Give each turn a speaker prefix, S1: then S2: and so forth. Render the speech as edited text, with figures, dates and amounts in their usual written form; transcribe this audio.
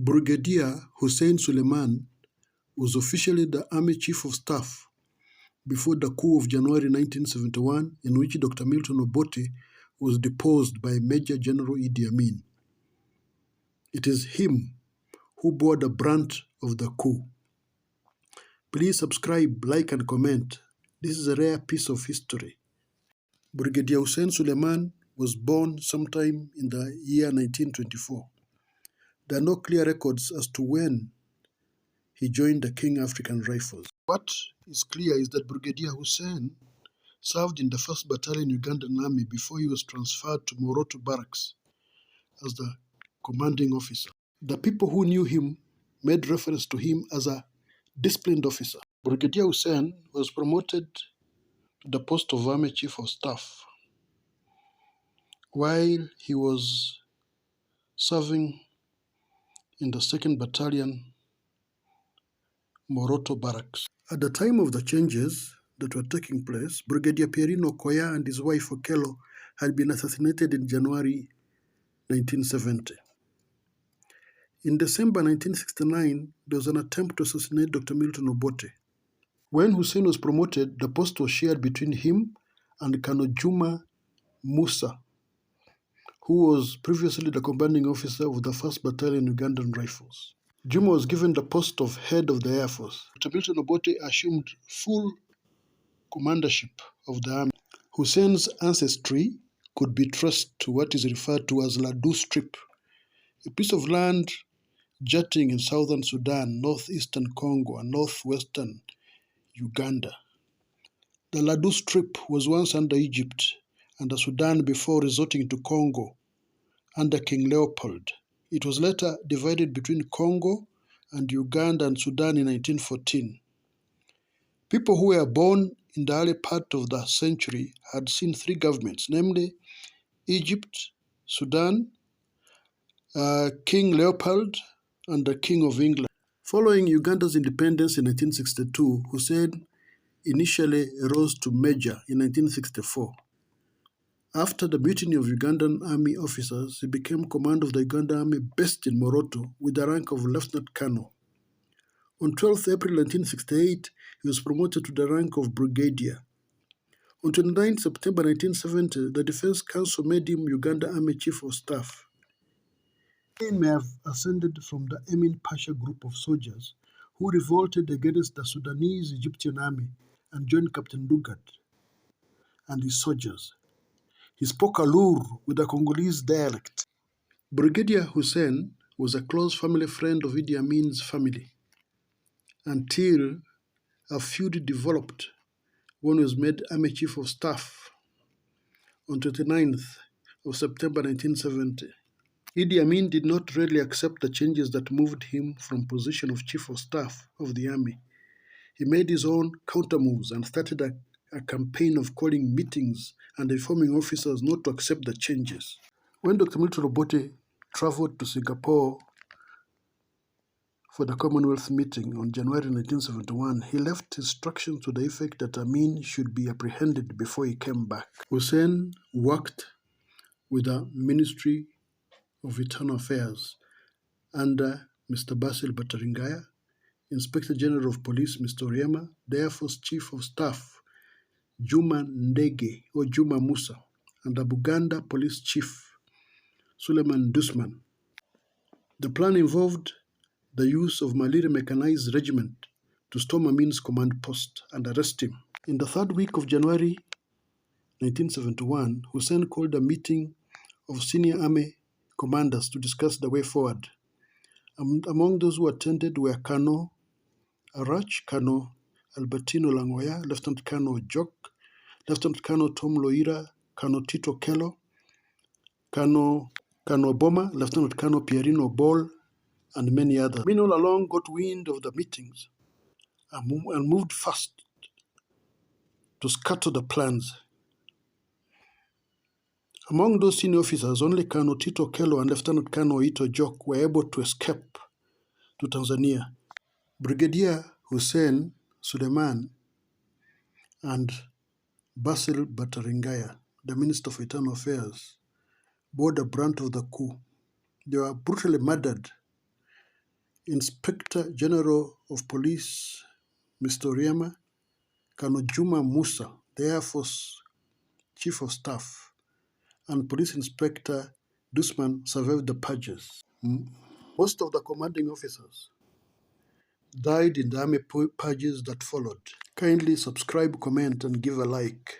S1: Brigardier Hussein Suleiman was officially the Army Chief of Staff before the coup of January 1971, in which Dr. Milton Obote was deposed by Major General Idi Amin. It is him who bore the brunt of the coup. Please subscribe, like, and comment. This is a rare piece of history. Brigardier Hussein Suleiman was born sometime in the year 1924. There are no clear records as to when he joined the King African Rifles. What is clear is that Brigardier Hussein served in the 1st Battalion Ugandan Army before he was transferred to Moroto barracks as the commanding officer. The people who knew him made reference to him as a disciplined officer. Brigardier Hussein was promoted to the post of Army Chief of Staff while he was serving in the 2nd Battalion Moroto barracks. At the time of the changes that were taking place, Brigadier Pierino Koya and his wife Okello had been assassinated in January 1970. In December 1969, there was an attempt to assassinate Dr. Milton Obote. When Hussein was promoted, the post was shared between him and Colonel Juma Musa, who was previously the commanding officer of the 1st Battalion Ugandan Rifles. Juma was given the post of head of the Air Force. Dr. Milton Obote assumed full commandership of the army. Hussein's ancestry could be traced to what is referred to as Ladu Strip, a piece of land jutting in southern Sudan, northeastern Congo, and northwestern Uganda. The Ladu Strip was once under Egypt and the Sudan before resorting to Congo under King Leopold. It was later divided between Congo and Uganda and Sudan in 1914. People who were born in the early part of the century had seen 3 governments, namely Egypt, Sudan, King Leopold, and the King of England. Following Uganda's independence in 1962, Hussein initially rose to major in 1964. After the mutiny of Ugandan Army officers, he became commander of the Uganda Army based in Moroto with the rank of Lieutenant Colonel. On 12 April 1968, he was promoted to the rank of Brigadier. On 29 September 1970, the Defense Council made him Uganda Army Chief of Staff. He may have ascended from the Amin Pasha group of soldiers who revolted against the Sudanese Egyptian army and joined Captain Dugat and his soldiers. He spoke Alur with a Congolese dialect. Brigadier Hussein was a close family friend of Idi Amin's family until a feud developed when he was made Army Chief of Staff on 29th of September 1970. Idi Amin did not readily accept the changes that moved him from position of Chief of Staff of the Army. He made his own counter-moves and started a campaign of calling meetings and informing officers not to accept the changes. When Dr. Milton Obote traveled to Singapore for the Commonwealth meeting on January 1971, he left instructions to the effect that Amin should be apprehended before he came back. Hussein worked with the Ministry of Internal Affairs under Mr. Basil Bataringaya, Inspector General of Police Mr. Oriema, the Air Force Chief of Staff Juma Ndege or Juma Musa, and the Buganda Police Chief Suleiman Dusman. The plan involved the use of Maliri Mechanized Regiment to storm Amin's command post and arrest him. In the 3rd week of January 1971, Hussein called a meeting of senior army commanders to discuss the way forward. Among those who attended were Colonel Arach, Colonel Albertino Langoya, Lieutenant Colonel Jok, Lieutenant Colonel Tom Loira, Colonel Tito Kello, Colonel Boma, Lieutenant Colonel Pierino Ball, and many others. Men all along got wind of the meetings and moved fast to scatter the plans. Among those senior officers, only Colonel Tito Kello and Lieutenant Colonel Ito Jok were able to escape to Tanzania. Brigadier Hussein Suleiman and Basil Bataringaya, the Minister of Internal Affairs, bore the brunt of the coup. They were brutally murdered Inspector General of Police Mr. Oriema, Colonel Juma Musa, the Air Force Chief of Staff, and Police Inspector Dusman survived the purges. Most of the commanding officers died in the army purges that followed. Kindly subscribe, comment, and give a like.